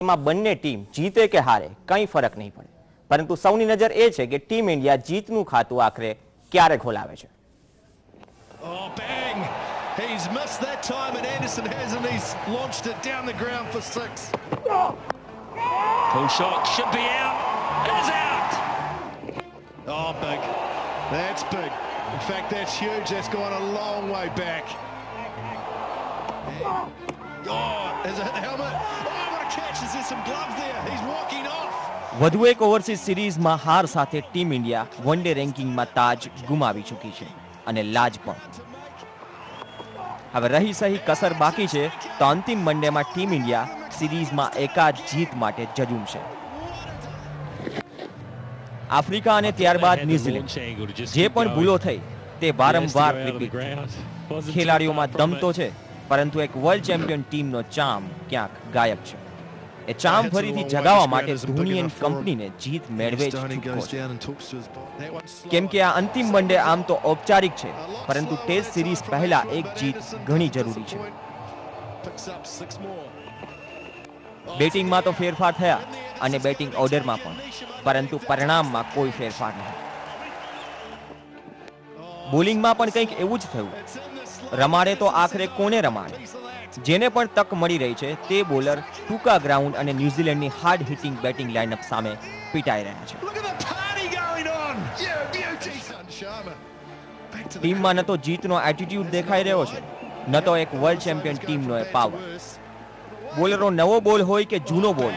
માં બંને ટીમ જીતે કે હારે કંઈ ફરક નહીં પડે, પરંતુ સૌની નજર એ છે કે ટીમ ઇન્ડિયા જીતનું ખાતું આખરે ક્યારે ખોલાવે છે. Oh, bang! He's missed that time, and Anderson hasn't. He's launched it down the ground for 6. Full shot should be out. Is out. Oh, big. That's big. In fact, that's huge. That's gone a long way back. Oh, is it helmet? Oh, what a catch! Is there some glove there? He's walking off. વધુ એક overseas સિરીઝમાં હાર સાથે team India one day રેન્કિંગમાં તાજ ગુમાવી ચૂકી છે અને લાજ પણ. હવે રહી સહી કસર બાકી છે તો અંતિમ વનડેમાં ટીમ ઇન્ડિયા સિરીઝમાં એકાદ જીત માટે જજુમશે. આફ્રિકા અને ત્યારબાદ ન્યુઝીલેન્ડ, જે પણ ભૂલો થઈ તે વારંવાર રિપીટ. ખેલાડીઓમાં દમ તો છે, પરંતુ એક વર્લ્ડ ચેમ્પિયન ટીમનો ચામ ક્યાંક ગાયબ છે. એ ચામ ફરીથી જગાવવા માટે ધોની એન્ડ કંપનીને જીત મેળવે જ છૂટકો છે. કેમ કે આ અંતિમ વનડે આમ તો ઔપચારિક છે, પરંતુ ટેસ્ટ સિરીઝ પહેલા એક જીત ઘણી જરૂરી છે. બેટિંગમાં તો ફેરફાર થયા અને બેટિંગ ઓર્ડરમાં પણ, પરંતુ પરિણામમાં કોઈ ફેરફાર નહીં. બોલિંગમાં પણ કંઈક એવું જ થયું. રમાડે તો આખરે કોને રમાડે? જેને પણ તક મળી રહી છે તે બોલર ટૂંકા ગ્રાઉન્ડ અને ન્યુઝીલેન્ડની હાર્ડ હિટિંગ બેટિંગ લાઇનઅપ સામે પીટાઈ રહ્યા છે. ટીમમાં ન તો જીતનો એટીટ્યુડ દેખાઈ રહ્યો છે, ન તો એક વર્લ્ડ ચેમ્પિયન ટીમનો એ પાવર. બોલરો નવો બોલ હોય કે જૂનો બોલ,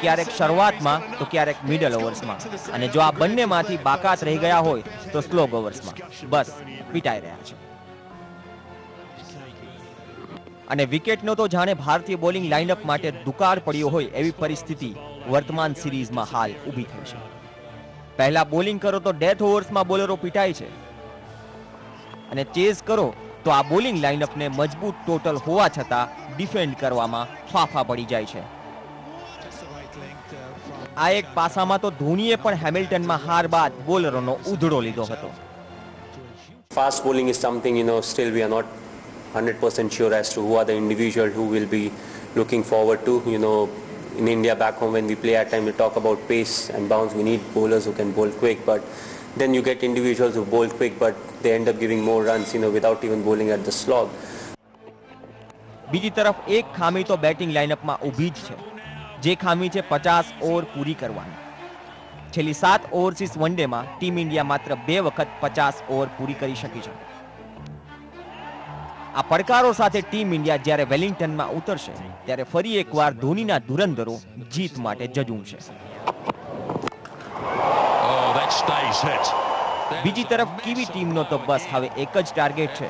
ક્યારેક શરૂઆતમાં તો ક્યારેક મિડલ ઓવર્સમાં, અને જો આ બંનેમાંથી બાકાત રહી ગયા હોય તો સ્લો ઓવર્સમાં બસ પીટાઈ રહ્યા છે. અને વિકેટનો તો જાણે ભારતીય બોલિંગ લાઇનઅપ માટે દુકાળ પડ્યો હોય એવી પરિસ્થિતિ વર્તમાન સિરીઝમાં હાલ ઊભી થઈ છે. પહેલા બોલિંગ કરો તો ડેથ ઓવર્સમાં બોલરો પીટાય છે, અને ચેઝ કરો તો આ બોલિંગ લાઇનઅપને મજબૂત ટોટલ હોવા છતાં ડિફેન્ડ કરવામાં ફાફા પડી જાય છે. આ એક પાસામાં તો ધોનીએ પણ હેમિલ્ટનમાં હાર બાદ બોલરોનો ઉધડો લીધો હતો. Fast bowling is something, still we are not 100% sure as to who are the individual who will be looking forward to. In India back home when we play at time we talk about pace and bounce. We need bowlers who can bowl quick, but then you get individuals who bowl quick but they end up giving more runs, without even bowling at the slog. બીજી તરફ એક ખામી તો batting લાઇનઅપમાં ઊભી જ છે, જે ખામી છે 50 ઓવર પૂરી કરવાની. છેલ્લી 7 ઓવરસીઝ વનડેમાં ટીમ ઇન્ડિયા માત્ર 2 વખત 50 ઓવર પૂરી કરી શકી છે. આ પડકારો સાથે ટીમ ઇન્ડિયા જ્યારે વેલિંગ્ટનમાં ઉતરશે ત્યારે ફરી એકવાર ધોનીના ધુરંધરો જીત માટે જજુમશે. બીજી તરફ કીવી ટીમનો તો બસ હવે એક જ ટાર્ગેટ છે,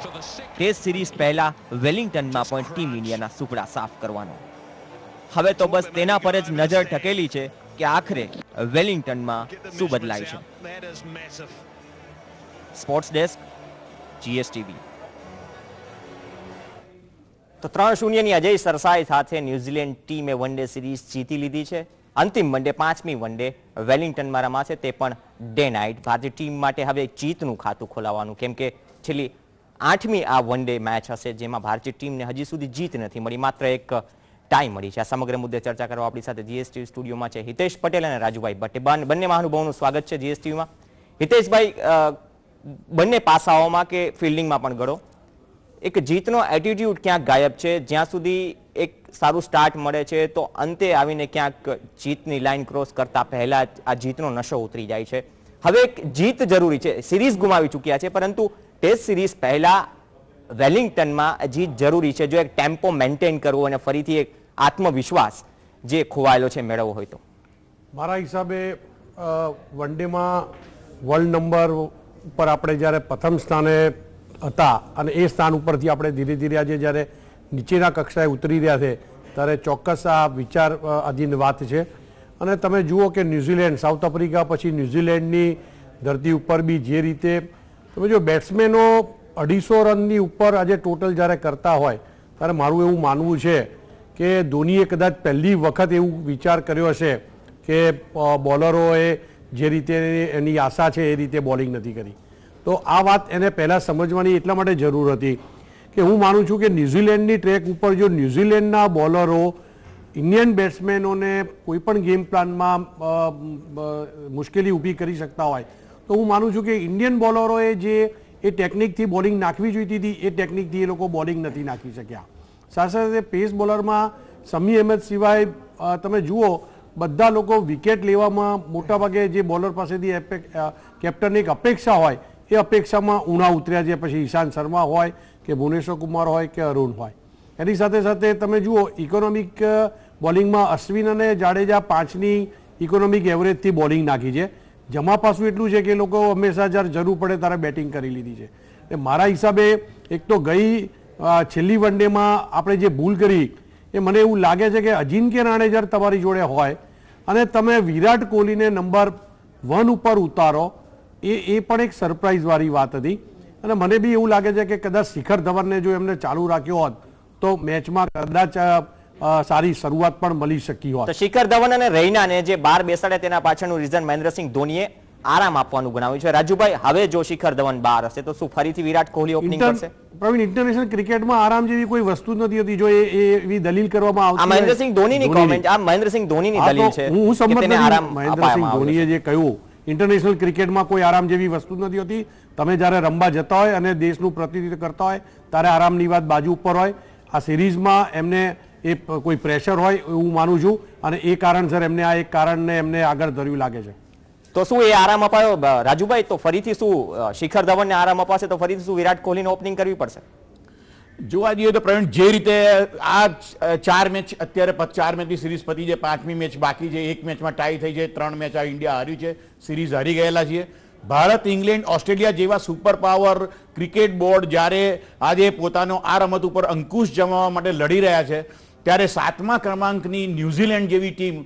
ટેસ્ટ સિરીઝ પહેલા વેલિંગ્ટનમાં પણ ટીમ ઇન્ડિયાના સુપડા સાફ કરવાનો. હવે તો બસ તેના પર જ નજર ટકેલી છે કે આખરે વેલિંગ્ટનમાં શું બદલાય છે. Sports desk, GSTV. તો 3-0ની અજય સરસાઈ સાથે ન્યુઝીલેન્ડ ટીમે વનડે સિરીઝ જીતી લીધી છે. અંતિમ વનડે 5મી વનડે વેલિંગ્ટનમાં રમાશે, તે પણ ડે નાઇટ. ભારતીય ટીમ માટે હવે જીતનું ખાતું ખોલાવવાનું, કેમ કે છેલ્લી 8મી આ વનડે મેચ હશે જેમાં ભારતીય ટીમને હજી સુધી જીત નથી મળી, માત્ર એક ટાઈ મળી છે. આ સમગ્ર મુદ્દે ચર્ચા કરવા આપણી સાથે GSTV સ્ટુડિયોમાં છે હિતેશ પટેલ અને રાજુભાઈ ભટ્ટે. બંને મહાનુભાવોનું સ્વાગત છે GSTVમાં. હિતેશભાઈ, બંને પાસાઓમાં કે ફિલ્ડિંગમાં પણ ગણો, એક જીતનો એટીટ્યુડ ક્યાંક ગાયબ છે. જ્યાં સુધી એક સારું સ્ટાર્ટ મળે છે તો અંતે આવીને ક્યાંક જીતની લાઈન ક્રોસ કરતા પહેલા આ જીતનો નશો ઉતરી જાય છે. હવે એક જીત જરૂરી છે. સિરીઝ ગુમાવી ચૂક્યા છે, પરંતુ ટેસ્ટ સિરીઝ પહેલા વેલિંગ્ટનમાં જીત જરૂરી છે જો એક ટેમ્પો મેન્ટેન કરવો અને ફરીથી એક આત્મવિશ્વાસ જે ખોવાયેલો છે મેળવવો હોય તો. મારા હિસાબે વનડેમાં વર્લ્ડ નંબર ઉપર આપણે જ્યારે પ્રથમ સ્થાને હતા અને એ સ્થાન ઉપરથી આપણે ધીરે ધીરે આજે જ્યારે નીચેના કક્ષાએ ઉતરી રહ્યા છે ત્યારે ચોક્કસ આ વિચાર અધીન વાત છે. અને તમે જુઓ કે ન્યૂઝીલેન્ડ, સાઉથ આફ્રિકા પછી ન્યૂઝીલેન્ડની ધરતી ઉપર બી જે રીતે તમે જો બેટ્સમેનો 250 રનની ઉપર આજે ટોટલ જ્યારે કરતા હોય ત્યારે મારું એવું માનવું છે કે ધોનીએ કદાચ પહેલી વખત એવું વિચાર કર્યો હશે કે બોલરોએ જે રીતે એની આશા છે એ રીતે બોલિંગ નથી કરી. તો આ વાત એને પહેલાં સમજવાની એટલા માટે જરૂર હતી કે હું માનું છું કે ન્યૂઝીલેન્ડની ટ્રેક ઉપર જો ન્યૂઝીલેન્ડના બોલરો ઇન્ડિયન બેટ્સમેનોને કોઈ પણ ગેમ પ્લાનમાં મુશ્કેલી ઊભી કરી શકતા હોય તો હું માનું છું કે ઇન્ડિયન બોલરોએ જે એ ટેકનિકથી બોલિંગ નાખવી જોઈતી હતી એ ટેકનિકથી એ લોકો બોલિંગ નથી નાખી શક્યા. સાથે સાથે પેસ બોલરમાં શમી અહેમદ સિવાય તમે જુઓ બધા લોકો વિકેટ લેવામાં મોટાભાગે જે બોલર પાસેથી કેપ્ટનની એક અપેક્ષા હોય એ અપેક્ષામાં ઊણા ઉતર્યા છે. પછી ઈશાંત શર્મા હોય કે ભુવનેશ્વર કુમાર હોય કે અરુણ હોય. એની સાથે સાથે તમે જુઓ ઇકોનોમિક બોલિંગમાં અશ્વિન અને જાડેજા 5ની ઇકોનોમિક એવરેજથી બોલિંગ નાખી છે. જમા પાસું એટલું છે કે એ લોકો હંમેશા જ્યારે જરૂર પડે ત્યારે બેટિંગ કરી લીધી છે. એ મારા હિસાબે એક તો ગઈ છેલ્લી વન ડેમાં આપણે જે ભૂલ કરી એ મને એવું લાગે છે કે અજિંક્ય રહાણે જ્યારે તમારી જોડે હોય અને તમે વિરાટ કોહલીને નંબર 1 ઉપર ઉતારો એ પણ એક સરપ્રાઇઝવાળી વાત હતી. અને મને બી એવું લાગે છે કે કદાચ શિખર ધવનને જો એમને ચાલુ રાખ્યો હોત તો મેચમાં કદાચ સારી શરૂઆત પણ મળી શકી હોત. તો શિખર ધવન અને રૈનાને જે બહાર બેસાડે તેના પાછળનું રીઝન મહેન્દ્રસિંહ ધોનીએ આરામ આપવાનું ગણાવ્યું છે. રાજુભાઈ, હવે જો શિખર ધવન બહાર હશે તો શું ફરીથી વિરાટ કોહલી ઓપનિંગ કરશે? પ્રવીણ, ઇન્ટરનેશનલ ક્રિકેટમાં આરામ જેવી કોઈ વસ્તુ નથી હોતી. જો એવી દલીલ કરવામાં આવતી, આ મહેન્દ્રસિંહ ધોનીની કોમેન્ટ, આ મહેન્દ્રસિંહ ધોનીની દલીલ છે. હું સંમત કે તેને આરામ નથી. મહેન્દ્રસિંહ ધોનીએ જે કહ્યું, ઇન્ટરનેશનલ ક્રિકેટમાં કોઈ આરામ જેવી વસ્તુ નથી હોતી. તમે જ્યારે રમવા જતા હોય અને દેશનું પ્રતિનિધિત્વ કરતા હોય ત્યારે આરામની વાત બાજુ ઉપર હોય. આ સિરીઝમાં એમને એ કોઈ પ્રેશર હોય એવું માનું છું અને એ કારણસર એમને આ એક કારણને એમને આગળ ધર્યું લાગે છે. તો શું એ આરામ અપાયો રાજુભાઈ? તો ફરીથી શું શિખર ધવનને આરામ અપાશે તો ફરીથી શું વિરાટ કોહલીને ઓપનિંગ કરવી પડશે? જોવા જઈએ તો પ્રવીણ, જે રીતે આ 4 મેચ અત્યારે 4 મેચની સિરીઝ પતી છે, 5મી મેચ બાકી છે, એક મેચમાં ટાઈ થઈ છે, 3 મેચ આ ઇન્ડિયા હાર્યું છે, સિરીઝ હારી ગયેલા છીએ. ભારત, ઇંગ્લેન્ડ, ઓસ્ટ્રેલિયા જેવા સુપર પાવર ક્રિકેટ બોર્ડ જ્યારે આજે પોતાનો આ રમત ઉપર અંકુશ જમાવવા માટે લડી રહ્યા છે ત્યારે 7મા ક્રમાંકની ન્યૂઝીલેન્ડ જેવી ટીમ,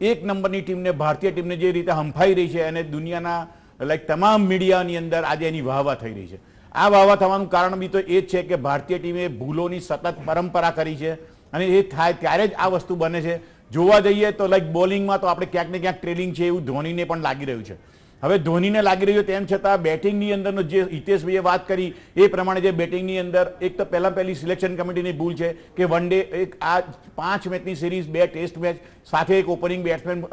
1 નંબરની ટીમને, ભારતીય ટીમને જે રીતે હંફાઈ રહી છે અને દુનિયાના તમામ મીડિયાની અંદર આજે એની વાહવા થઈ રહી છે. આ વાહવા થવાનું કારણ બી તો એ જ છે કે ભારતીય ટીમે ભૂલોની સતત પરંપરા કરી છે અને એ થાય ત્યારે જ આ વસ્તુ બને છે. જોવા જઈએ તો બોલિંગમાં તો આપણે ક્યાંક ને ક્યાંક ટ્રેલિંગ છે એવું ધોનીને પણ લાગી રહ્યું છે. હવે ધોનીને લાગી રહ્યું તેમ છતાં બેટિંગની અંદરનો જે હિતેશભાઈએ વાત કરી એ પ્રમાણે જે બેટિંગની અંદર એક તો પહેલી સિલેક્શન કમિટીની ભૂલ છે કે વન ડે આ 5 મેચની સિરીઝ, 2 ટેસ્ટ મેચ સાથે એક ઓપનિંગ બેટ્સમેન,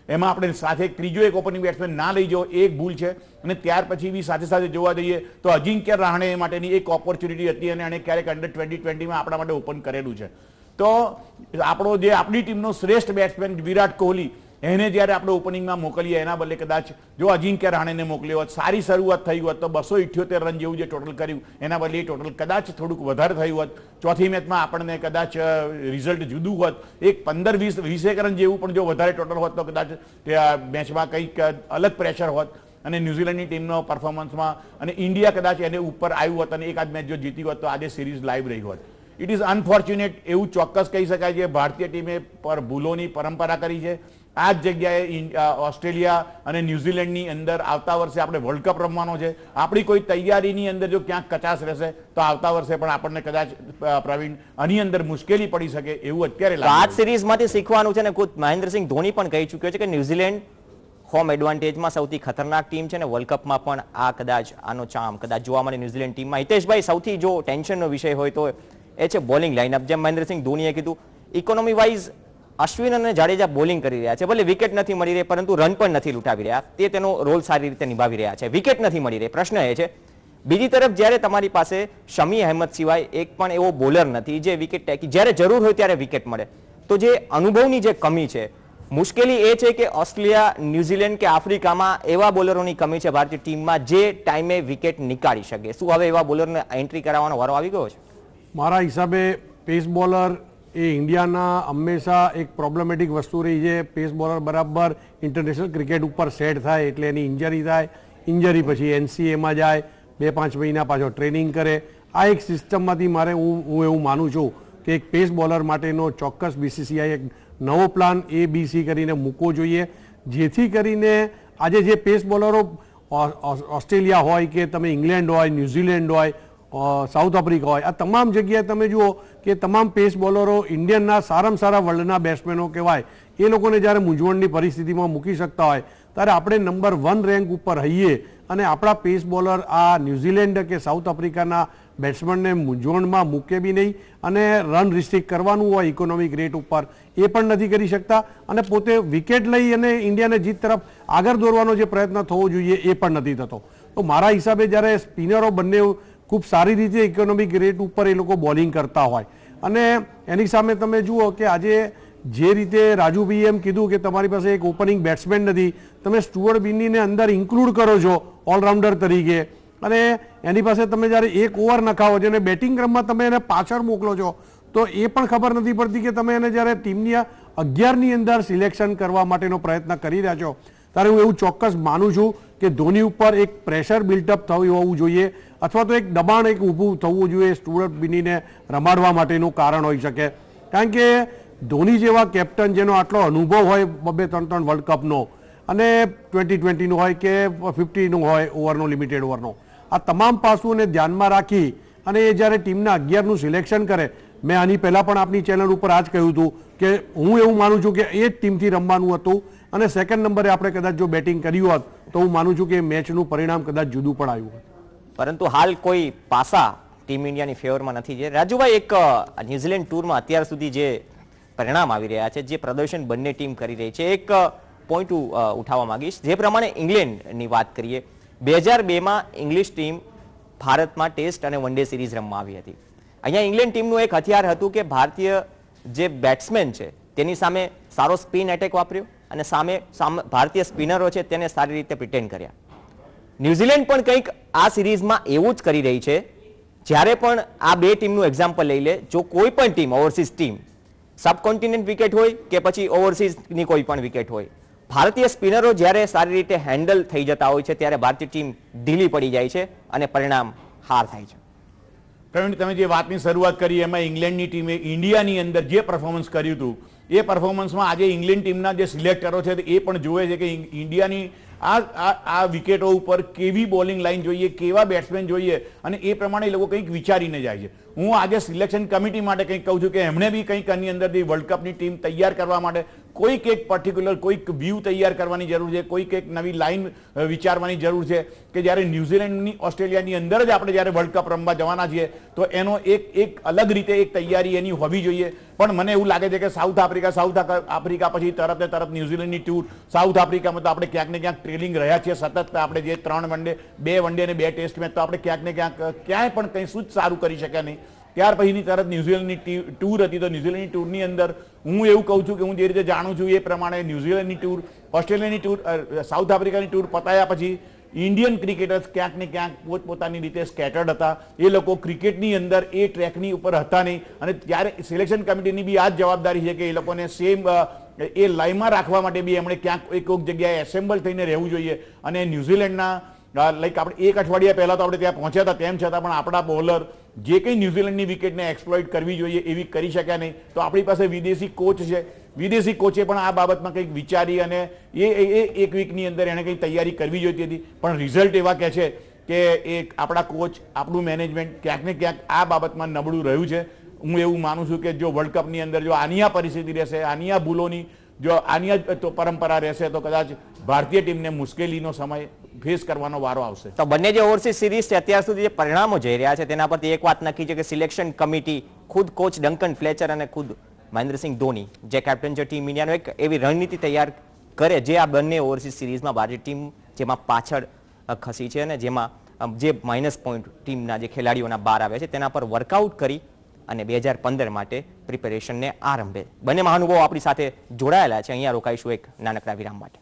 એમાં આપણે સાથે એક ત્રીજો એક ઓપનિંગ બેટ્સમેન ના લઈ જાઓ, એક ભૂલ છે. અને ત્યાર પછી બી સાથે સાથે જોવા જઈએ તો અજિંક્ય રહાણે માટેની એક ઓપોર્ચ્યુનિટી હતી અને એણે ક્યારેક અંડર 2020માં આપણા માટે ઓપન કરેલું છે. તો આપણી ટીમનો શ્રેષ્ઠ બેટ્સમેન વિરાટ કોહલી, એને જ્યારે આપણે ઓપનિંગમાં મોકલીએ એના બદલે કદાચ જો અજિંક્ય રહાણેને મોકલ્યો હોત, સારી શરૂઆત થઈ હોત તો 278 રન જેવું જે ટોટલ કર્યું એના બદલે ટોટલ કદાચ થોડુંક વધારે થયું હોત. ચોથી મેચમાં આપણને કદાચ રિઝલ્ટ જુદું હોત, એક 15-20 રન જેવું પણ જો વધારે ટોટલ હોત તો કદાચ મેચમાં કંઈક અલગ પ્રેશર હોત અને ન્યૂઝીલેન્ડની ટીમનો પરફોર્મન્સમાં અને ઇન્ડિયા કદાચ એને ઉપર આવ્યું હોત અને એકાદ મેચ જો જીતી હોત તો આજે સિરીઝ લાઈવ રહી હોત. ઇટ ઇઝ અનફોર્ચ્યુનેટ, એવું ચોક્કસ કહી શકાય છે. ભારતીય ટીમે ભૂલોની પરંપરા કરી છે. આ જ જગ્યાએ ઓસ્ટ્રેલિયા અને ન્યૂઝીલેન્ડની અંદર આવતા વર્ષે આપણે વર્લ્ડ કપ રમવાનો છે. આપણી કોઈ તૈયારીની અંદર જો ક્યાંક કચાશ રહેશે તો આવતા વર્ષે પણ આપણને કદાચ પ્રવીણ આની અંદર મુશ્કેલી પડી શકે એવું અત્યારે લાગે છે. આ સિરીઝમાંથી શીખવાનું છે ને ખુદ મહેન્દ્રસિંહ ધોની પણ કહી ચૂક્યો છે કે ન્યૂઝીલેન્ડ હોમ એડવાન્ટેજમાં સૌથી ખતરનાક ટીમ છે ને વર્લ્ડ કપમાં પણ આ કદાચ આનો ચામ કદાચ જોવા મળે ન્યૂઝીલેન્ડ ટીમમાં. હિતેશભાઈ, સૌથી જો ટેન્શનનો વિષય હોય તો એ છે બોલિંગ લાઇનઅપ. જેમ મહેન્દ્રસિંહ ધોનીએ કીધું, ઇકોનોમી વાઇઝ અશ્વિન અને જાડેજા બોલિંગ કરી રહ્યા છે. ભલે વિકેટ નથી મળી રહી પરંતુ રન પણ નથી લૂંટાવી રહ્યા. તે તેનો રોલ સારી રીતે નિભાવી રહ્યા છે. વિકેટ નથી મળી રહી, પ્રશ્ન એ છે. બીજી તરફ જ્યારે તમારી પાસે શમી અહેમદ સિવાય એક પણ એવો બોલર નથી જે વિકેટ ટેકી જ્યારે જરૂર હોય ત્યારે વિકેટ મળે, તો જે અનુભવની જે કમી છે, મુશ્કેલી એ છે કે ઓસ્ટ્રેલિયા, ન્યૂઝીલેન્ડ કે આફ્રિકામાં એવા બોલરોની કમી છે ભારતીય ટીમમાં જે ટાઈમે વિકેટ નીકાળી શકે. શું હવે એવા બોલરને એન્ટ્રી કરાવવાનો વારો આવી ગયો છે? મારા હિસાબે પેસ બોલર એ ઇન્ડિયાના હંમેશા એક પ્રોબ્લેમેટિક વસ્તુ રહી છે. પેસ બોલર બરાબર ઇન્ટરનેશનલ ક્રિકેટ ઉપર સેટ થાય એટલે એની ઇન્જરી થાય, ઇન્જરી પછી NCAમાં જાય, 2-5 મહિના પાછો ટ્રેનિંગ કરે. આ એક સિસ્ટમમાંથી હું એવું માનું છું કે એક પેસ બોલર માટેનો ચોક્કસ BCCI એક નવો પ્લાન ABC કરીને મૂકવો જોઈએ, જેથી કરીને આજે જે પેસ બોલરો ઓસ્ટ્રેલિયા હોય કે તમે ઇંગ્લેન્ડ હોય, ન્યૂઝીલેન્ડ હોય, સાઉથ આફ્રિકા હોય, આ તમામ જગ્યાએ તમે જુઓ કે તમામ પેસ બોલરો ઇન્ડિયનના સારામાં સારા વર્લ્ડના બેટ્સમેનો કહેવાય. એ લોકોને જ્યારે મૂંઝવણની પરિસ્થિતિમાં મૂકી શકતા હોય ત્યારે આપણે નંબર 1 રેન્ક ઉપર રહીએ અને આપણા પેસ બોલર આ ન્યૂઝીલેન્ડ કે સાઉથ આફ્રિકાના બેટ્સમેનને મૂંઝવણમાં મૂકે બી નહીં અને રન રિસ્ટ્રિક્ટ કરવાનું હોય ઇકોનોમિક રેટ ઉપર એ પણ નથી કરી શકતા અને પોતે વિકેટ લઈ અને ઇન્ડિયાને જીત તરફ આગળ દોરવાનો જે પ્રયત્ન થવો જોઈએ એ પણ નથી થતો. તો મારા હિસાબે જ્યારે સ્પિનરો બંને ખૂબ સારી રીતે ઇકોનોમિક રેટ ઉપર એ લોકો બોલિંગ કરતા હોય અને એની સામે તમે જુઓ કે આજે જે રીતે રાજુભાઈએ એમ કીધું કે તમારી પાસે એક ઓપનિંગ બેટ્સમેન નથી, તમે સ્ટુઅર્ટ બિન્નીને અંદર ઇન્ક્લુડ કરો છો ઓલરાઉન્ડર તરીકે અને એની પાસે તમે જ્યારે એક ઓવર નખાવો છો અને બેટિંગ ક્રમમાં તમે એને પાછળ મોકલો છો તો એ પણ ખબર નથી પડતી કે તમે એને જ્યારે ટીમની 11ની અંદર સિલેક્શન કરવા માટેનો પ્રયત્ન કરી રહ્યા છો ત્યારે હું એવું ચોક્કસ માનું છું કે ધોની ઉપર એક પ્રેશર બિલ્ટઅપ થયું હોવું જોઈએ અથવા તો એક દબાણ એક ઊભું થવું જોઈએ સ્ટુઅર્ટ બિન્નીને રમાડવા માટેનું કારણ હોઈ શકે. કારણ કે ધોની જેવા કેપ્ટન જેનો આટલો અનુભવ હોય 2-3 વર્લ્ડ કપનો અને 2020નો હોય કે 50નો હોય ઓવરનો લિમિટેડ ઓવરનો, આ તમામ પાસુઓને ધ્યાનમાં રાખી અને એ જ્યારે ટીમના 11નું સિલેક્શન કરે, મેં આની પહેલાં પણ આપણી ચેનલ ઉપર આ જ કહ્યું હતું કે હું એવું માનું છું કે એ જ ટીમથી રમવાનું હતું અને સેકન્ડ નંબરે આપણે કદાચ જો બેટિંગ કર્યું હોત તો હું માનું છું કે મેચનું પરિણામ કદાચ જુદું પણ આવ્યું હોત. પરંતુ હાલ કોઈ પાસા ટીમ ઇન્ડિયાની ફેવરમાં નથી. જે રાજુભાઈ, એક ન્યુઝીલેન્ડ ટૂરમાં અત્યાર સુધી જે પરિણામ આવી રહ્યા છે, જે પ્રદર્શન બંને ટીમ કરી રહી છે, એક પોઈન્ટ ઉઠાવવા માંગીશ. જે પ્રમાણે ઇંગ્લેન્ડની વાત કરીએ, 2002માં ઇંગ્લિશ ટીમ ભારતમાં ટેસ્ટ અને વન ડે સિરીઝ રમવા આવી હતી. અહીંયા ઇંગ્લેન્ડ ટીમનું એક હથિયાર હતું કે ભારતીય જે બેટ્સમેન છે તેની સામે સારો સ્પિન એટેક વાપર્યો અને સામે ભારતીય સ્પિનરો છે તેને સારી રીતે પ્રિટેન્ડ કર્યા. ન્યુઝીલેન્ડ પણ કંઈક આ સિરીઝમાં એવું જ કરી રહી છે. જ્યારે પણ આ બે ટીમનું એક્ઝામ્પલ લઈ લે, જો કોઈ પણ ટીમ ઓવરસીઝ ટીમ સબકોન્ટિનેન્ટ વિકેટ હોય કે પછી ઓવરસીઝની કોઈ પણ વિકેટ હોય, ભારતીય સ્પિનરો જ્યારે સારી રીતે હેન્ડલ થઈ જતા હોય છે ત્યારે ભારતીય ટીમ ઢીલી પડી જાય છે અને પરિણામ હાર થાય છે. પ્રવીણ, તમે જે વાતની શરૂઆત કરી એમાં ઇંગ્લેન્ડની ટીમે ઇન્ડિયાની અંદર જે પરફોર્મન્સ કર્યું હતું એ પરફોર્મન્સમાં આજે ઇંગ્લેન્ડ ટીમના જે સિલેક્ટરો છે એ પણ જોવે છે કે ઇન્ડિયાની આ વિકેટો ઉપર કેવી બોલિંગ લાઈન જોઈએ, કેવા બેટ્સમેન જોઈએ અને એ પ્રમાણે એ લોકો કંઈક વિચારીને જાય છે. હું આજે સિલેક્શન કમિટી માટે કંઈક કહું છું કે એમણે બી કંઈક આની અંદરથી વર્લ્ડ કપની ટીમ તૈયાર કરવા માટે કોઈક એક પર્ટિક્યુલર કોઈક વ્યૂ તૈયાર કરવાની જરૂર છે, કોઈક એક નવી લાઈન વિચારવાની જરૂર છે કે જ્યારે ન્યુઝીલેન્ડની ઓસ્ટ્રેલિયાની અંદર જ આપણે જ્યારે વર્લ્ડ કપ રમવા જવાના છીએ તો એનો એક અલગ રીતે એક તૈયારી એની હોવી જોઈએ. પણ મને એવું લાગે છે કે સાઉથ આફ્રિકા પછી તરત ન્યુઝીલેન્ડની ટૂર, સાઉથ આફ્રિકામાં તો આપણે ક્યાંક ને ક્યાંક ટ્રેલિંગ રહ્યા છીએ સતત. આપણે જે 3 વન ડે, 2 વન ડે અને 2 ટેસ્ટ મેચ તો આપણે ક્યાંક ને ક્યાંક ક્યાંય પણ કંઈ શું જ સારું કરી શક્યા નહીં. ત્યાર પછીની તરત ન્યુઝીલેન્ડની ટૂર હતી. તો ન્યુઝીલેન્ડની ટૂરની અંદર હું એવું કહું છું કે હું જે રીતે જાણું છું એ પ્રમાણે ન્યુઝીલેન્ડની ટૂર, ઓસ્ટ્રેલિયાની ટૂર, સાઉથ આફ્રિકાની ટૂર પતાયા પછી ઇન્ડિયન ક્રિકેટર્સ ક્યાંક ને ક્યાંક પોતપોતાની રીતે સ્કેટર્ડ હતા. એ લોકો ક્રિકેટની અંદર એ ટ્રેકની ઉપર હતા નહીં અને ત્યારે સિલેક્શન કમિટીની બી આ જ જવાબદારી છે કે એ લોકોને સેમ એ લાઈનમાં રાખવા માટે બી એમણે ક્યાંક એક જગ્યાએ એસેમ્બલ થઈને રહેવું જોઈએ. અને ન્યુઝીલેન્ડના લાઈક આપણે એક અઠવાડિયા પહેલા તો આપણે ત્યાં પહોંચ્યા હતા, તેમ છતાં પણ આપણા બોલર જે કંઈ ન્યુઝીલેન્ડની વિકેટને એક્સપ્લોઇટ કરવી જોઈએ એવી કરી શક્યા નહીં. તો આપણી પાસે વિદેશી કોચ છે, વિદેશી કોચે પણ આ બાબતમાં કંઈક વિચારી અને એ એક વીકની અંદર એણે કંઈ તૈયારી કરવી જોઈતી હતી. પણ રિઝલ્ટ એવા કહે છે કે એક આપણા કોચ, આપણું મેનેજમેન્ટ ક્યાંક ને ક્યાંક આ બાબતમાં નબળું રહ્યું છે. હું એવું માનું છું કે જો વર્લ્ડ કપની અંદર જો આની આ પરિસ્થિતિ રહેશે, આની આ ભૂલોની જો આની જ પરંપરા રહેશે તો કદાચ ભારતીય ટીમને મુશ્કેલીનો સમય ફેસ કરવાનો વારો આવશે. તો બંને જે ઓવરસીઝ સિરીઝ છે અત્યાર સુધી જે પરિણામો જઈ રહ્યા છે તેના પરથી એક વાત નક્કી છે કે સિલેક્શન કમિટી, ખુદ કોચ ડંકન ફ્લેચર અને ખુદ મહેન્દ્રસિંહ ધોની જે કેપ્ટન છે ટીમ ઇન્ડિયાનો, એક એવી રણનીતિ તૈયાર કરે જે આ બંને ઓવરસીઝ સિરીઝમાં ભારતીય ટીમ જેમાં પાછળ ખસી છે અને જેમાં જે માઇનસ પોઈન્ટ ટીમના જે ખેલાડીઓના બહાર આવ્યા છે તેના પર વર્કઆઉટ કરી અને 2015 માટે પ્રિપેરેશનને આરંભે. બંને મહાનુભાવો આપણી સાથે જોડાયેલા છે. અહીંયા રોકાઈશું એક નાનકડા વિરામ માટે.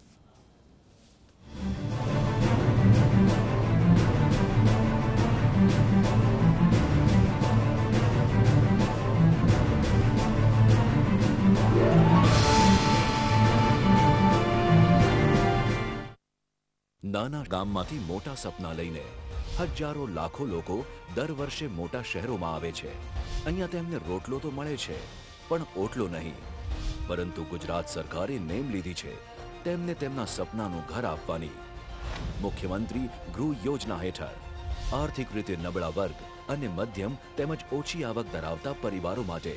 નાના ગામમાંથી મોટા સપના લઈને હજારો લાખો લોકો દર વર્ષે મોટા શહેરોમાં આવે છે. અહીંયા તેમને રોટલો તો મળે છે પણ ઓટલો નહીં. પરંતુ ગુજરાત સરકારે નેમ લીધી છે તેમને તેમના સપનાનું ઘર આપવાની. મુખ્યમંત્રી ગૃહ યોજના હેઠળ આર્થિક રીતે નબળા વર્ગ અને મધ્યમ તેમજ ઓછી આવક ધરાવતા પરિવારો માટે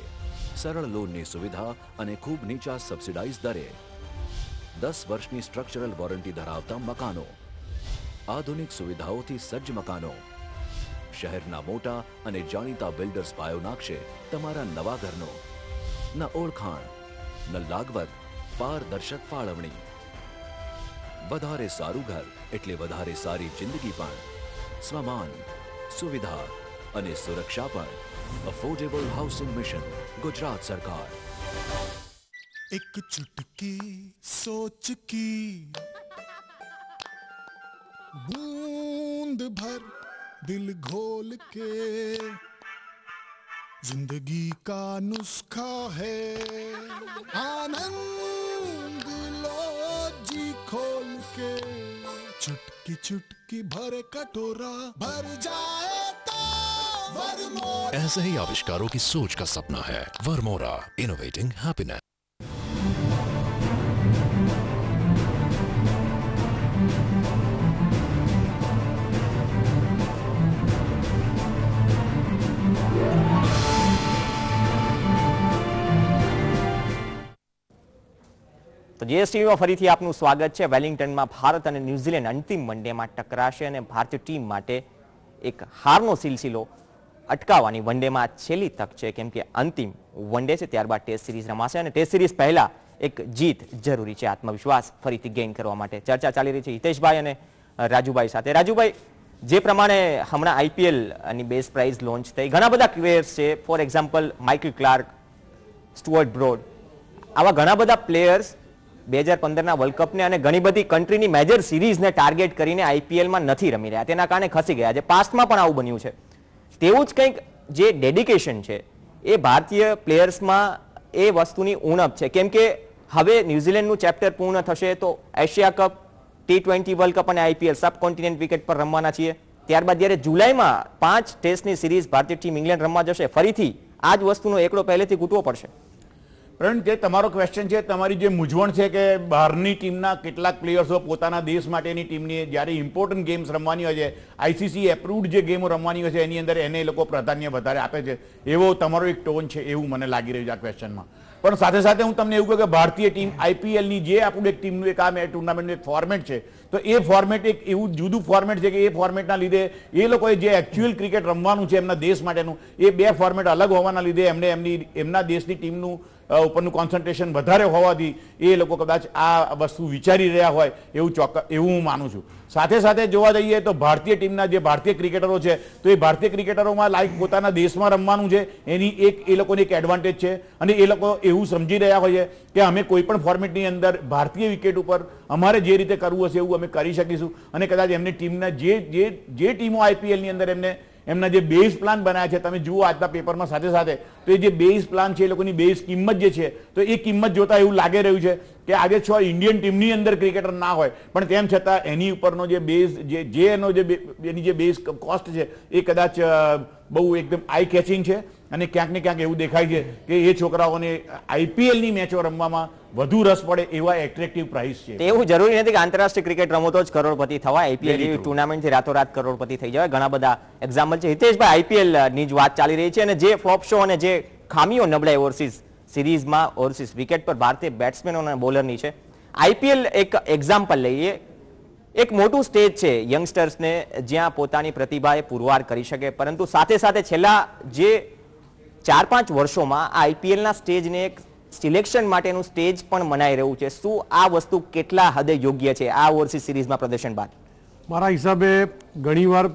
સરળ લોનની સુવિધા અને ખૂબ નીચા સબસિડાઇઝ દરે 10 વર્ષની સ્ટ્રક્ચરલ વોરંટી ધરાવતા મકાનો, આધુનિક સુવિધાઓથી સજ્જ મકાનો, શહેરના મોટા અને જાણીતા બિલ્ડર્સ પાયો નાખશે તમારા નવા ઘરનો. ન ઓળખાણ, ન લાગવત, પારદર્શક ફાળવણી. વધારે સારું ઘર એટલે વધારે સારી જિંદગી પણ. સ્વમાન, સુવિધા અને સુરક્ષા પણ. અફોર્ડેબલ હાઉસિંગ મિશન, ગુજરાત સરકાર. एक चुटकी सोच की बूंद भर दिल घोल के जिंदगी का नुस्खा है आनंद लो जी खोल के चुटकी चुटकी भरे कटोरा भर जाए तो वरमोरा. ऐसे ही आविष्कारों की सोच का सपना है वरमोरा, इनोवेटिंग हैप्पीनेस. તો જીએસટીવીમાં ફરીથી આપનું સ્વાગત છે. વેલિંગ્ટનમાં ભારત અને ન્યુઝીલેન્ડ અંતિમ વનડેમાં ટકરાશે અને ભારતીય ટીમ માટે એક હારનો સિલસિલો અટકાવવાની વનડેમાં છેલ્લી તક છે, કેમ કે અંતિમ વનડે છે, ત્યારબાદ ટેસ્ટ સિરીઝ રમાશે અને ટેસ્ટ સિરીઝ પહેલા એક જીત જરૂરી છે, આત્મવિશ્વાસ ફરીથી ગેઇન કરવા માટે. ચર્ચા ચાલી રહી છે હિતેશભાઈ અને રાજુભાઈ સાથે. રાજુભાઈ, જે પ્રમાણે હમણાં આઈપીએલની બેઝ પ્રાઇઝ લોન્ચ થઈ, ઘણા બધા પ્લેયર્સ છે, for example Michael clerk, Stuart broad, આવા ઘણા બધા પ્લેયર્સ 2015ના વર્લ્ડ કપને અને ઘણી બધી કન્ટ્રીની મેજર સિરીઝને ટાર્ગેટ કરીને આઈપીએલમાં નથી રમી રહ્યા, તેના કારણે ખસી ગયા છે. પાસ્ટમાં પણ આવું બન્યું છે. તેવું જ કંઈક જે ડેડિકેશન છે એ ભારતીય પ્લેયર્સમાં એ વસ્તુની ઉણપ છે, કેમ કે હવે ન્યુઝીલેન્ડનું ચેપ્ટર પૂર્ણ થશે તો Asia cup, T20 world cup અને આઈપીએલ સબ કોન્ટિનેન્ટ વિકેટ પર રમવાના છીએ. ત્યારબાદ જ્યારે જુલાઈમાં 5 ટેસ્ટની સિરીઝ ભારતીય ટીમ ઇંગ્લેન્ડ રમવા જશે, ફરીથી આ જ વસ્તુનો એકડો પહેલેથી કૂટવો પડશે. પરંતુ જે તમારો ક્વેશ્ચન છે, તમારી જે મૂંઝવણ છે કે બહારની ટીમના કેટલાક પ્લેયર્સો પોતાના દેશ માટેની ટીમની જ્યારે ઇમ્પોર્ટન્ટ ગેમ્સ રમવાની હોય છે, આઈસીસી એપ્રુવડ જે ગેમો રમવાની હોય છે એની અંદર એને એ લોકો પ્રાધાન્ય વધારે આપે છે, એવો તમારો એક ટોન છે એવું મને લાગી રહ્યું છે આ ક્વેશ્ચનમાં. પણ સાથે સાથે હું તમને એવું કહું કે ભારતીય ટીમ આઈપીએલની જે આપણું એક ટીમનું એક આ ટુર્નામેન્ટનું એક ફોર્મેટ છે, તો એ ફોર્મેટ એક એવું જુદું ફોર્મેટ છે કે એ ફોર્મેટના લીધે એ લોકોએ જે એકચ્યુઅલ ક્રિકેટ રમવાનું છે એમના દેશ માટેનું, એ બે ફોર્મેટ અલગ હોવાના લીધે એમના દેશની ટીમનું ઉપરનું કોન્સન્ટ્રેશન વધારે હોવાથી એ લોકો કદાચ આ વસ્તુ વિચારી રહ્યા હોય એવું હું માનું છું. સાથે સાથે જોવા જઈએ તો ભારતીય ટીમના જે ભારતીય ક્રિકેટરો છે, તો એ ભારતીય ક્રિકેટરોમાં લાઈક પોતાના દેશમાં રમવાનું છે એની એ લોકોની એક એડવાન્ટેજ છે અને એ લોકો એવું સમજી રહ્યા હોય છે કે અમે કોઈ પણ ફોર્મેટની અંદર ભારતીય વિકેટ ઉપર અમારે જે રીતે કરવું હશે એવું અમે કરી શકીશું. અને કદાચ એમની ટીમના જે ટીમો આઈપીએલની અંદર એમના જે બેઝ પ્લાન બનાવ્યા છે, તમે જુઓ આજના પેપરમાં સાથે સાથે, તો એ જે બેઝ પ્લાન છે એ લોકોની બેઝ કિંમત જે છે, તો એ કિંમત જોતા એવું લાગી રહ્યું છે કે આજે ઇન્ડિયન ટીમની અંદર ક્રિકેટર ના હોય પણ તેમ છતાં એની ઉપરનો જે બેઝ એની જે બેઝ કોસ્ટ છે એ કદાચ બહુ એકદમ આઈ કેચિંગ છે અને ક્યાંક ને ક્યાંક એવું દેખાય છે કે એ છોકરાઓને આઈપીએલની મેચો રમવામાં વધુ રસ પડે એવા એટ્રેક્ટિવ પ્રાઇસ છે. એવું જરૂરી નથી કે આંતરરાષ્ટ્રીય ક્રિકેટ રમો તો જ કરોડપતિ થવાય. આઈપીએલ જેવી ટુર્નામેન્ટથી રાતોરાત કરોડપતિ થઈ જાય. ઘણા બધા એક્ઝામ્પલ છે. હિતેશભાઈ, આઈપીએલ ની જ વાત ચાલી રહી છે અને જે ફ્લોપ શો અને જે ખામીઓ નબળાઈ ઓવરસીઝ સિરીઝમાં ઓવરસીઝ વિકેટ પર ભારતીય બેટ્સમેનો અને બોલરની છે. આઈપીએલ એક એક્ઝામ્પલ લઈએ, એક મોટું સ્ટેજ છે યંગસ્ટર્સને જ્યાં પોતાની પ્રતિભા પુરવાર કરી શકે, પરંતુ સાથે સાથે છેલ્લા જે 4-5 વર્ષોમાં આ આઈપીએલના સ્ટેજને એક સિલેક્શન માટેનું સ્ટેજ પણ મનાઈ રહ્યું છે. શું આ વસ્તુ કેટલા હદે યોગ્ય છે આ ઓવરસીઝ સિરીઝમાં પ્રદર્શન બાદ? મારા હિસાબે ઘણીવાર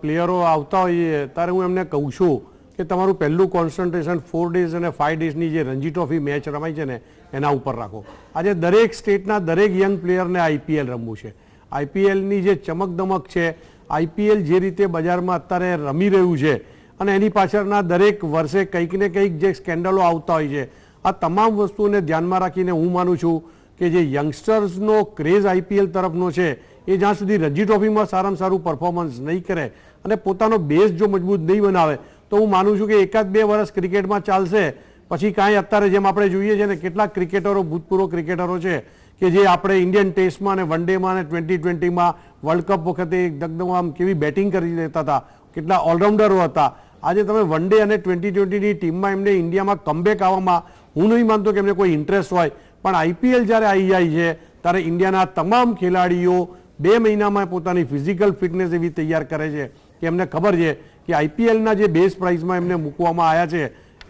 પ્લેયરો આવતા હોઈએ ત્યારે હું એમને કહું છું કે તમારું પહેલું કોન્સન્ટ્રેશન 4 ડેઝ અને 5 ડેઝની જે રણજી ટ્રોફી મેચ રમાય છે ને એના ઉપર રાખો. આજે દરેક સ્ટેટના દરેક યંગ પ્લેયરને આઈપીએલ રમવું છે. આઈપીએલની જે ચમકદમક છે, આઈપીએલ જે રીતે બજારમાં અત્યારે રમી રહ્યું છે અને એની પાછળના દરેક વર્ષે કંઈક ને કંઈક જે સ્કેન્ડલો આવતા હોય છે, આ તમામ વસ્તુઓને ધ્યાનમાં રાખીને હું માનું છું કે જે યંગસ્ટર્સનો ક્રેઝ આઈપીએલ તરફનો છે એ જ્યાં સુધી રણજી ટ્રોફીમાં સારામાં સારું પરફોર્મન્સ નહીં કરે અને પોતાનો બેઝ જો મજબૂત નહીં બનાવે તો હું માનું છું કે 1-2 વર્ષ ક્રિકેટમાં ચાલશે, પછી કાંઈ અત્યારે જેમ આપણે જોઈએ છે ને કેટલાક ક્રિકેટરો, ભૂતપૂર્વ ક્રિકેટરો છે કે જે આપણે ઇન્ડિયન ટેસ્ટમાં અને વન ડેમાં અને T20માં વર્લ્ડ કપ વખતે એકદમ આમ કેવી બેટિંગ કરી દેતા હતા, કેટલા ઓલરાઉન્ડરો હતા. આજે તમે વન ડે અને T20ની ટીમમાં એમને ઇન્ડિયામાં કમબેક આવવામાં હું નહીં માનતો કે એમને કોઈ ઇન્ટરેસ્ટ હોય, પણ આઈપીએલ જ્યારે આવી જાય છે ત્યારે ઇન્ડિયાના તમામ ખેલાડીઓ 2 મહિનામાં પોતાની ફિઝિકલ ફિટનેસ એવી તૈયાર કરે છે કે એમને ખબર છે કે આઈપીએલના જે બેઝ પ્રાઇઝમાં એમને મૂકવામાં આવ્યા છે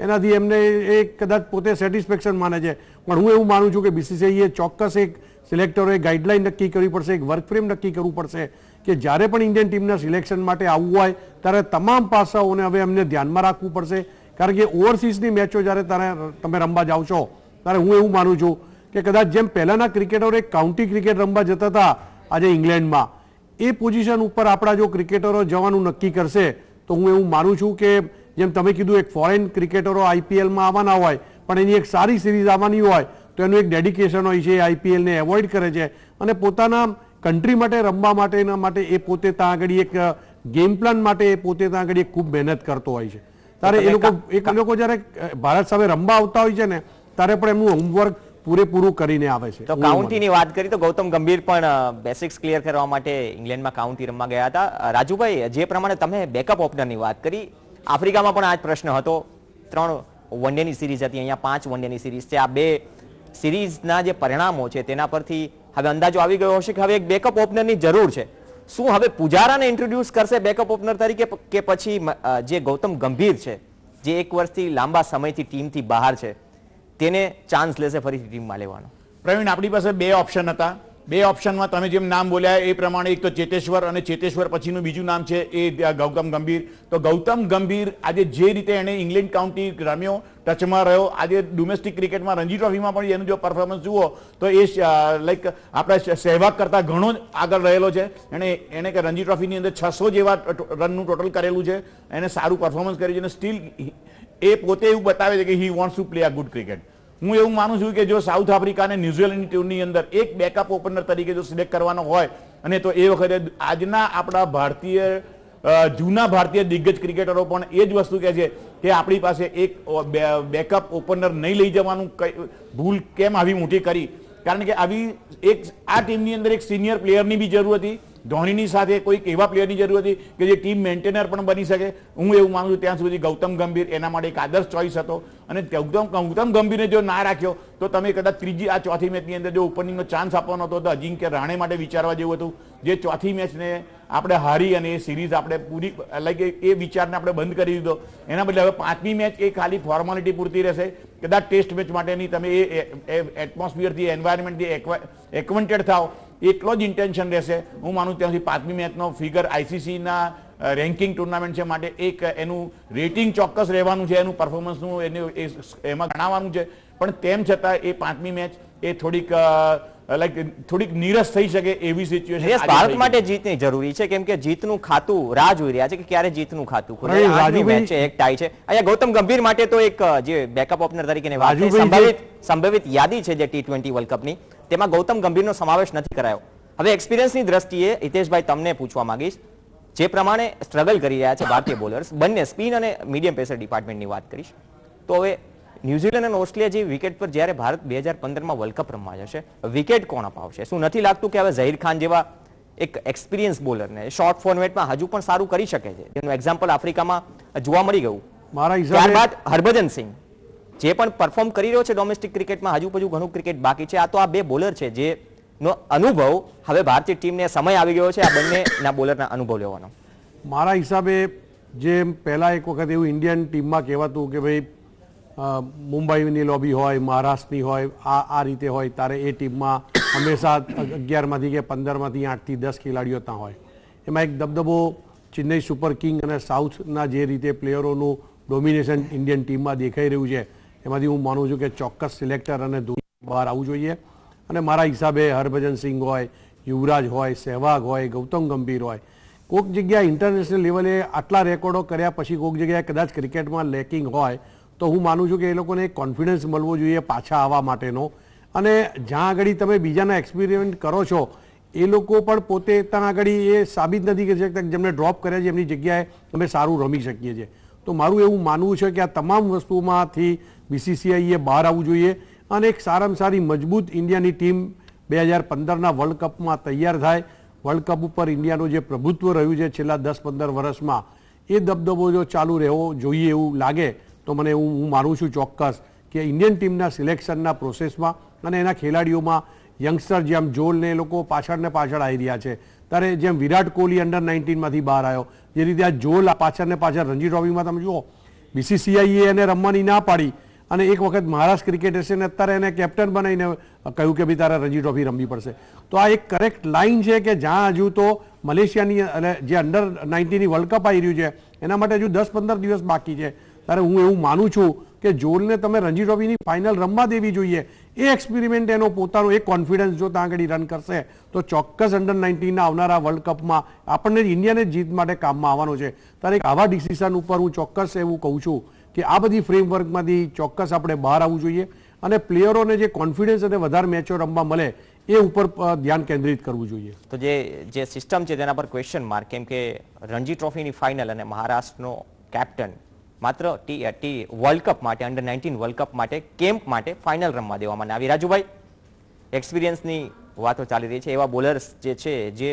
એનાથી એમને એ કદાચ પોતે સેટિસ્ફેક્શન માને છે. પણ હું એવું માનું છું કે બીસીસીઆઈએ ચોક્કસ એક સિલેક્ટરોએ ગાઈડલાઈન નક્કી કરવી પડશે, એક વર્ક ફ્રેમ નક્કી કરવું પડશે કે જ્યારે પણ ઇન્ડિયન ટીમના સિલેક્શન માટે આવવું હોય ત્યારે તમામ પાસાઓને હવે એમને ધ્યાનમાં રાખવું પડશે. કારણ કે ઓવરસીઝની મેચો જ્યારે તમે રમવા જાઓ છો ત્યારે હું એવું માનું છું કે કદાચ જેમ પહેલાંના ક્રિકેટરો એક કાઉન્ટી ક્રિકેટ રમવા જતા હતા આજે ઇંગ્લેન્ડમાં, એ પોઝિશન ઉપર આપણા જો ક્રિકેટરો જવાનું નક્કી કરશે તો હું એવું માનું છું કે જેમ તમે કીધું એક ફોરેન ક્રિકેટરો આઈપીએલમાં આવવાના હોય પણ એની એક સારી સિરીઝ આવવાની હોય તો એનું એક ડેડિકેશન હોય છે, આઈપીએલને એવોઇડ કરે છે અને પોતાના કન્ટ્રી માટે રમવા માટે એ પોતે ત્યાં આગળ એક ગેમ પ્લાન માટે એ પોતે ત્યાં આગળ ખૂબ મહેનત કરતો હોય છે. ત્યારે એ લોકો જ્યારે ભારત સામે રમવા આવતા હોય છે ને ત્યારે પણ એમનું હોમવર્ક પૂરેપૂરું કરીને આવે છે. તો કાઉન્ટીની વાત કરી તો ગૌતમ ગંભીર પણ બેસિક્સ ક્લિયર કરવા માટે ઇંગ્લેન્ડમાં કાઉન્ટી રમવા ગયા હતા. રાજુભાઈ, જે પ્રમાણે તમે બેકઅપ ઓપનરની વાત કરી, આફ્રિકામાં પણ આ જ પ્રશ્ન હતો. 3 વનડેની સિરીઝ હતી, અહીંયા 5 વનડેની સિરીઝ છે. આ 2 સિરીઝના જે પરિણામો છે તેના પરથી હવે અંદાજો આવી ગયો હશે કે હવે એક બેકઅપ ઓપનરની જરૂર છે. શું હવે પુજારાને ઇન્ટ્રોડ્યુસ કરશે બેકઅપ ઓપનર તરીકે કે પછી જે ગૌતમ ગંભીર છે જે 1 વર્ષથી લાંબા સમયથી ટીમથી બહાર છે તેને ચાન્સ લેશે ફરીથી ટીમમાં લેવાનો? પ્રવીણ, આપણી પાસે 2 ઓપ્શન હતા. 2 ઓપ્શનમાં તમે જેમ નામ બોલ્યા એ પ્રમાણે એક તો ચેતેશ્વર અને ચેતેશ્વર પછીનું બીજું નામ છે એ ગૌતમ ગંભીર. તો ગૌતમ ગંભીર આજે જે રીતે એણે ઇંગ્લેન્ડ કાઉન્ટી રમ્યો, ટચમાં રહ્યો, આજે ડોમેસ્ટિક ક્રિકેટમાં રણજી ટ્રોફીમાં પણ એનું જો પરફોર્મન્સ જુઓ તો એ લાઈક આપણા સહેવાગ કરતાં ઘણો જ આગળ રહેલો છે. એણે કે રણજી ટ્રોફીની અંદર 600 જેવા રનનું ટોટલ કરેલું છે. એને સારું પરફોર્મન્સ કર્યું છે અને સ્ટીલ એ પોતે એવું બતાવે છે કે he wants to play a good cricket. હું એવું માનું છું કે જો સાઉથ આફ્રિકા અને ન્યુઝીલેન્ડની ટીમની અંદર એક બેકઅપ ઓપનર તરીકે જો સિલેક્ટ કરવાનો હોય અને તો એ વખતે આજના આપણા જૂના ભારતીય દિગ્ગજ ક્રિકેટરો પણ એ જ વસ્તુ કહે છે કે આપણી પાસે એક બેકઅપ ઓપનર નહીં લઈ જવાનું ભૂલ કેમ આવી મોટી કરી. કારણ કે આ ટીમની અંદર એક સિનિયર પ્લેયરની બી જરૂર હતી, ધોનીની સાથે કોઈક એવા પ્લેયરની જરૂર હતી કે જે ટીમ મેન્ટેનર પણ બની શકે. હું એવું માનું છું ત્યાં સુધી ગૌતમ ગંભીર એના માટે એક આદર્શ ચોઇસ હતો અને ગૌતમ ગંભીરને જો ના રાખ્યો તો તમે કદાચ ત્રીજી આ ચોથી મેચની અંદર જો ઓપનિંગનો ચાન્સ આપવાનો હતો તો અજિંક્ય રાણે માટે વિચારવા જેવું હતું. જે ચોથી મેચને આપણે હારી અને એ સિરીઝ આપણે પૂરી લાઈક એ વિચારને આપણે બંધ કરી દીધો. એના બદલે હવે 5મી મેચ એ ખાલી ફોર્માલિટી પૂરતી રહેશે. કદાચ ટેસ્ટ મેચ માટેની તમે એ એટમોસ્ફિયરથી એન્વાયરમેન્ટથી એક્વેન્ટેડ થાવ એટલો જ ઇન્ટેન્શન રહેશે. હું માનું ત્યાં સુધી 5મી મેચનો ફિગર આઈસીસીના રેન્કિંગ ટુર્નામેન્ટ છે માટે એક એનું રેટિંગ ચોક્કસ રહેવાનું છે, એનું પરફોર્મન્સનું એમાં ગણાવવાનું છે. પણ તેમ છતાં એ 5મી મેચ એ થોડીક નીરસ થઈ શકે એવી સિચ્યુએશન ભારત માટે જીતની જરૂરી છે કેમ કે જીતનું ખાતું રાહ જોઈ રહ્યા છે કે ક્યારે જીતનું ખાતું ખુલે. આજની મેચ છે, એક ટાઈ છે. અહીંયા ગૌતમ ગંભીર માટે તો એક જે બેકઅપ ઓપનર તરીકેની વાત છે, સંભવિત યાદી છે જે T20 વર્લ્ડ કપની, તેમાં ગૌતમ ગંભીરનો સમાવેશ નથી કરાયો. હવે એક્સપિરિયન્સની દ્રષ્ટિએ હિતેશભાઈ તમને પૂછવા માંગીશ, જે પ્રમાણે સ્ટ્રગલ કરી રહ્યા છે ભારતીય બોલર્સ બંને સ્પિન અને મીડિયમ પેસર ડિપાર્ટમેન્ટની વાત કરીશ તો હવે ન્યુઝીલેન્ડ અને ઓસ્ટ્રેલિયા જેવી વિકેટ પર જ્યારે ભારત 2015માં વર્લ્ડ કપ રમવા જશે વિકેટ કોણ અપાવશે? શું નથી લાગતું કે હવે ઝહીર ખાન જેવા એક એક્સપિરિયન્સ બોલરને શોર્ટ ફોર્મેટમાં હજુ પણ સારું કરી શકે છે? જેનું એક્ઝામ્પલ આફ્રિકામાં જોવા મળી ગયું. મારા હિસાબે ત્યારબાદ હરભજન સિંહ જે પણ પરફોર્મ કરી રહ્યો છે ડોમેસ્ટિક ક્રિકેટમાં, હજુ પછી ઘણું ક્રિકેટ બાકી છે. આ તો આ 2 બોલર છે જેનો અનુભવ હવે ભારતીય ટીમને સમય આવી ગયો છે આ બંનેના બોલરના અનુભવ લેવાનો. મારા હિસાબે જે પહેલા એક વખત એવું ઇન્ડિયન ટીમમાં કહેવાતું કે ભાઈ મુંબઈની લોબી હોય, મહારાષ્ટ્રની હોય, આ રીતે હોય, ત્યારે એ ટીમમાં હંમેશા 11માંથી કે 15માંથી 8થી 10 ખેલાડીઓ ત્યાં હોય. એમાં એક દબદબો ચેન્નઈ સુપર કિંગ અને સાઉથના જે રીતે પ્લેયરોનું ડોમિનેશન ઇન્ડિયન ટીમમાં દેખાઈ રહ્યું છે એમાંથી હું માનું છું કે ચોક્કસ સિલેક્ટર અને ધોની બહાર આવવું જોઈએ. અને મારા હિસાબે હરભજન સિંહ હોય, યુવરાજ હોય, સહેવાગ હોય, ગૌતમ ગંભીર હોય, કોઈક જગ્યાએ ઇન્ટરનેશનલ લેવલે આટલા રેકોર્ડો કર્યા પછી કોઈક જગ્યાએ કદાચ ક્રિકેટમાં લેકિંગ હોય તો હું માનું છું કે એ લોકોને કોન્ફિડન્સ મળવો જોઈએ પાછા આવવા માટેનો. અને જ્યાં આગળ તમે બીજાના એક્સપેરિમેન્ટ કરો છો એ લોકો પણ પોતે ત્યાં આગળ એ સાબિત નથી કરી શકતા જેમને ડ્રોપ કર્યા છે એમની જગ્યાએ અમે સારું રમી શકીએ છીએ. તો મારું એવું માનવું છે કે આ તમામ વસ્તુઓમાંથી બીસીસીઆઈએ બહાર આવવું જોઈએ અને એક સારામાં સારી મજબૂત ઇન્ડિયાની ટીમ 2015ના વર્લ્ડ કપમાં તૈયાર થાય. વર્લ્ડ કપ ઉપર ઇન્ડિયાનું જે પ્રભુત્વ રહ્યું છે છેલ્લા 10-15 વર્ષમાં એ દબદબો જો ચાલુ રહેવો જોઈએ એવું લાગે તો મને હું માનું છું ચોક્કસ કે ઇન્ડિયન ટીમના સિલેક્શનના પ્રોસેસમાં અને એના ખેલાડીઓમાં યંગસ્ટર જેમ જોલ ને એ લોકો પાછળ ને પાછળ આવી રહ્યા છે. ત્યારે જેમ વિરાટ કોહલી અંડર 19માંથી બહાર આવ્યો, જે રીતે આ જોલ પાછળ ને પાછળ રણજી ટ્રોફીમાં તમે જુઓ BCCI એને રમવાની ના પાડી અને એક વખત મહારાષ્ટ્ર ક્રિકેટ એસોસિએશને અત્યારે એને કેપ્ટન બનાવીને કહ્યું કે ભાઈ તારે રણજી ટ્રોફી રમવી પડશે. તો આ એક કરેક્ટ લાઇન છે કે જ્યાં હજુ તો મલેશિયાની જે અંડર 19ની વર્લ્ડ કપ આવી રહ્યું છે એના માટે હજુ 10-15 દિવસ બાકી છે. ત્યારે હું એવું માનું છું કે જોલને તમે રણજી ટ્રોફીની ફાઇનલ રમવા દેવી જોઈએ. એ એક્સપેરિમેન્ટ એનો પોતાનો એક કોન્ફિડન્સ જો ત્યાં આગળ રન કરશે તો ચોક્કસ અંડર 19ના આવનારા વર્લ્ડ કપમાં આપણને ઇન્ડિયાને જીત માટે કામમાં આવવાનો છે. ત્યારે એક આવા ડિસિઝન ઉપર હું ચોક્કસ એવું કહું છું કે આ બધી ફ્રેમવર્કમાંથી ચોક્કસ આપણે બહાર આવવું જોઈએ અને પ્લેયરોને જે કોન્ફિડન્સ અને વધારે મેચો રમવા મળે એ ઉપર ધ્યાન કેન્દ્રિત કરવું જોઈએ. તો જે સિસ્ટમ છે તેના પર ક્વેશ્ચન માર્ક, કેમ કે રણજી ટ્રોફીની ફાઇનલ અને મહારાષ્ટ્રનો કેપ્ટન માત્ર વર્લ્ડ કપ માટે અંડર 19 વર્લ્ડ કપ માટે કેમ્પ માટે ફાઇનલ રમવા દેવામાં આવી. રાજુભાઈ, એક્સપિરિયન્સની વાતો ચાલી રહી છે, એવા બોલર્સ જે છે જે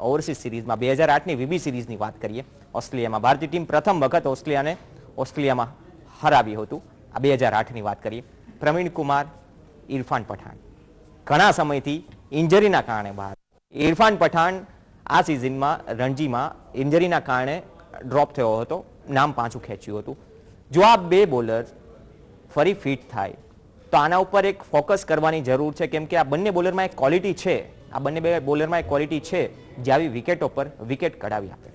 ઓવરસીઝ સિરીઝમાં 2008ની VB સિરીઝની વાત કરીએ, ઓસ્ટ્રેલિયામાં ભારતીય ટીમ પ્રથમ વખત ઓસ્ટ્રેલિયામાં હરાવ્યું હતું. આ 2008ની વાત કરીએ. પ્રવીણ કુમાર, ઇરફાન પઠાણ ઘણા સમયથી ઇન્જરીના કારણે બહાર. ઇરફાન પઠાણ આ સિઝનમાં રણજીમાં ઇન્જરીના કારણે ડ્રોપ થયો હતો, નામ પાછું ખેંચ્યું હતું. જો આ બે બોલર ફરી ફિટ થાય તો આના ઉપર એક ફોકસ કરવાની જરૂર છે, કેમ કે આ બંને બોલરમાં એક ક્વોલિટી છે, આ બંને બોલરમાં એક ક્વોલિટી છે જે આવી વિકેટો પર વિકેટ કઢાવી આપે.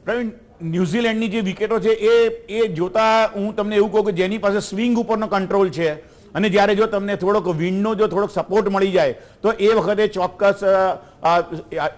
પ્રવીણ, ન્યુઝીલેન્ડની જે વિકેટો છે એ જોતા હું તમને એવું કહું કે જેની પાસે સ્વિંગ ઉપરનો કંટ્રોલ છે અને જ્યારે જો તમને થોડોક વિન્ડનો જો થોડોક સપોર્ટ મળી જાય તો એ વખતે ચોક્કસ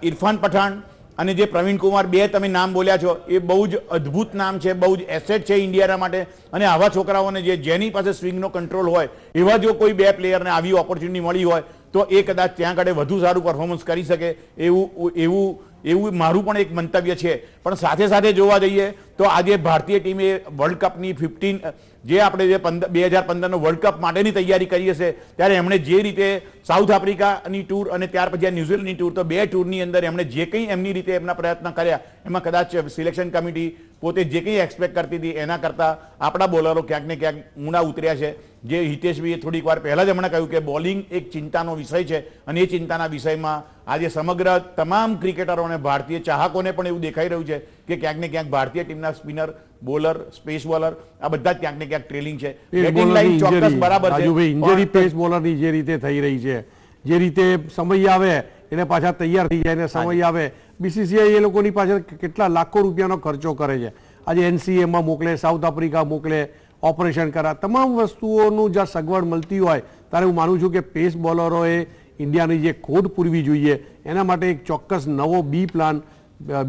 ઇરફાન પઠાણ અને જે પ્રવીણ કુમાર બે તમે નામ બોલ્યા છો એ બહુ જ અદ્ભુત નામ છે, બહુ જ એસેટ છે ઇન્ડિયાના માટે. અને આવા છોકરાઓને જેની પાસે સ્વિંગનો કંટ્રોલ હોય એવા જો કોઈ બે પ્લેયરને આવી ઓપોર્ચ્યુનિટી મળી હોય તો એ કદાચ ત્યાં આગળ વધુ સારું પરફોર્મન્સ કરી શકે એવું મારું પણ એક મંતવ્ય છે. પણ સાથે સાથે જોવા જઈએ તો આજે ભારતીય ટીમે વર્લ્ડ કપની 15 જે આપણે જે 2015નો વર્લ્ડ કપ માટેની તૈયારી કરી હશે ત્યારે એમણે જે રીતે સાઉથ આફ્રિકાની ટૂર અને ત્યાર પછી આ ન્યુઝીલેન્ડની ટૂર, તો બે ટૂરની અંદર એમણે જે કંઈ એમની રીતે એમના પ્રયત્ન કર્યા એમાં કદાચ સિલેક્શન કમિટી પોતે જે કંઈ એક્સપેક્ટ કરતી હતી એના કરતાં આપણા બોલરો ક્યાંક ને ક્યાંક ઊંડા ઉતર્યા છે. જે હિતેશભાઈએ થોડીક વાર પહેલાં જ હમણાં કહ્યું કે બોલિંગ એક ચિંતાનો વિષય છે અને એ ચિંતાના વિષયમાં આજે સમગ્ર તમામ ક્રિકેટરો અને ભારતીય ચાહકોને પણ એવું દેખાઈ રહ્યું છે કે ક્યાંક ને ક્યાંક ભારતીય ટીમના સ્પિનર, બોલર, સ્પેસ બોલર આ બધા જ ક્યાંક ને ક્યાંક ટ્રેલિંગ છે. બેટિંગ લાઈન ચોક્કસ બરાબર છે. ઇન્જરી પેસ બોલરની જે રીતે થઈ રહી છે, જે રીતે સમય આવે એને પાછા તૈયાર થઈ જાય ને સમય આવે BCCI એ લોકોની પાછળ કેટલા લાખો રૂપિયાનો ખર્ચો કરે છે. આજે NCAમાં મોકલે, સાઉથ આફ્રિકા મોકલે, ઓપરેશન કરા, તમામ વસ્તુઓનું જ્યાં સગવડ મળતી હોય ત્યારે હું માનું છું કે પેસ બોલરોએ ઇન્ડિયાની જે ખોટ પૂરવી જોઈએ એના માટે એક ચોક્કસ નવો બી પ્લાન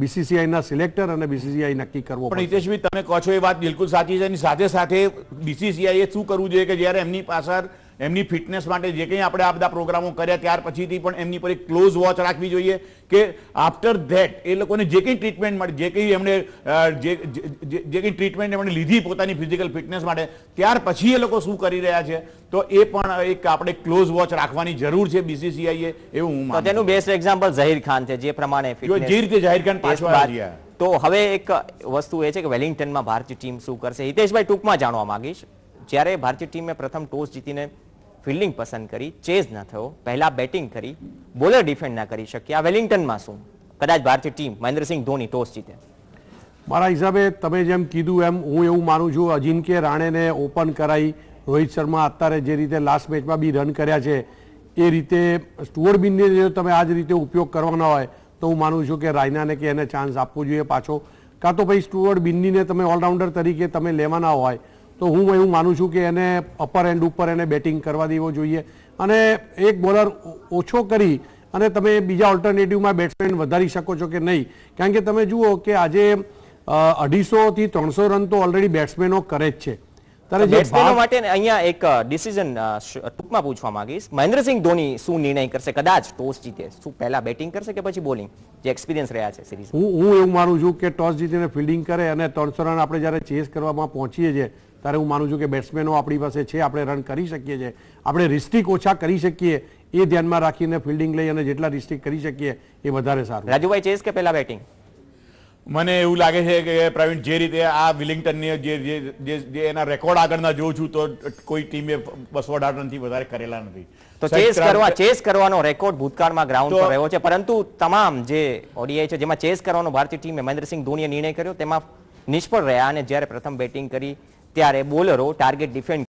BCCIના સિલેક્ટર અને BCCI નક્કી કરવો. પણ હિતેશભાઈ તમે કહો છો એ વાત બિલકુલ સાચી છે અને સાથે સાથે BCCIએ શું કરવું જોઈએ કે જ્યારે એમની પાછળ એમની ફિટનેસ માટે જે કંઈ આપણે આ બધા પ્રોગ્રામો કર્યા ત્યાર પછીથી પણ એમની પર એક ક્લોઝ વોચ રાખવી જોઈએ કે આફ્ટર ધેટ એ લોકોને જે કંઈ ટ્રીટમેન્ટ મળી, જે કંઈ એમણે જે કંઈ ટ્રીટમેન્ટ એમણે લીધી પોતાની ફિઝિકલ ફિટનેસ માટે ત્યાર પછી એ લોકો શું કરી રહ્યા છે તો એ પણ એક આપણે ક્લોઝ વોચ રાખવાની જરૂર છે BCCIએ એવું હું માનું. તેનું બેસ્ટ એક્ઝામ્પલ ઝહીર ખાન છે, જે પ્રમાણે જે રીતે ઝહીર ખાન પાછો આવ્યા. તો હવે એક વસ્તુ એ છે કે વેલિંગ્ટનમાં ભારતીય ટીમ શું કરશે. હિતેશભાઈ, ટૂંકમાં જાણવા માંગીશ, જ્યારે ભારતીય ટીમે પ્રથમ ટોસ જીતીને ફિલ્ડિંગ પસંદ કરી, ચેઝ ન થયો, પહેલા બેટિંગ કરી, બોલર ડિફેન્ડ ના કરી શક્યા, વેલિંગ્ટનમાં શું કદાચ ભારતીય ટીમ મહેન્દ્રસિંહ ધોની ટોસ જીતે? મારા હિસાબે તમે જેમ કીધું એમ હું એવું માનું છું અજિંક્ય રાણેને ઓપન કરાવી, રોહિત શર્મા અત્યારે જે રીતે લાસ્ટ મેચમાં બી રન કર્યા છે એ રીતે સ્ટુઅર્ટ બિનને જો તમે આ જ રીતે ઉપયોગ કરવાનો હોય તો હું માનું છું કે રાયનાને કે એને ચાન્સ આપવો જોઈએ પાછો, કાં તો ભાઈ સ્ટુઅર્ટ બિન્નીને તમે ઓલરાઉન્ડર તરીકે તમે લેવાના હોય તો હું એવું માનું છું કે એને અપર એન્ડ ઉપર એને બેટિંગ કરવા દેવો જોઈએ અને એક બોલર ઓછો કરી અને તમે બીજા ઓલ્ટરનેટિવમાં બેટ્સમેન વધારી શકો છો કે નહીં. કારણ કે તમે જુઓ કે આજે 250 થી 300 રન તો ઓલરેડી બેટ્સમેનો કરે જ છે. બેટ્સમેનો માટે અહીંયા એક ડિસિઝન ટૂંકમાં પૂછવા માંગીશ, મહેન્દ્રસિંહ ધોની શું નિર્ણય કરશે કદાચ ટોસ જીતે? શું પહેલા બેટિંગ કરશે કે પછી બોલિંગ, જે એક્સપિરિયન્સ રહ્યા છે સિરીઝ? હું એવું માનું છું કે ટોસ જીતીને ફિલ્ડિંગ કરે અને 300 રન આપણે જ્યારે ચેસ કરવામાં પહોંચીએ છીએ ત્યારે હું માનું છું કે બેટ્સમેનો આપણી પાસે છે, આપણે રન કરી શકીએ છીએ, આપણે રિસ્ટ્રિક ઓછા કરી શકીએ એ ધ્યાનમાં રાખીને ફિલ્ડિંગ લઈ અને જેટલા રિસ્ટ્રિક કરી શકીએ એ વધારે સારું. રાજુભાઈ, ચેસ કે પહેલા બેટિંગ? મને એવું લાગે છે કે પ્રવીણ જે રીતે આ વિલિંગ્ટનની જે એના રેકોર્ડ આગળના જોઉં છું તો કોઈ ટીમે 218 રનથી વધારે કરેલા નથી. તો ચેસ કરવાનો રેકોર્ડ ભૂતકાળમાં ગ્રાઉન્ડ પર રહ્યો છે, પરંતુ તમામ જે ઓડીઆઈ છે જેમાં ચેસ કરવાનો ભારતીય ટીમે મહેન્દ્રસિંહ ધોનીએ નિર્ણય કર્યો તેમાં નિષ્ફળ રહ્યા અને જ્યારે પ્રથમ બેટિંગ કરી ત્યારે બોલરો ટાર્ગેટ ડિફેન્ડ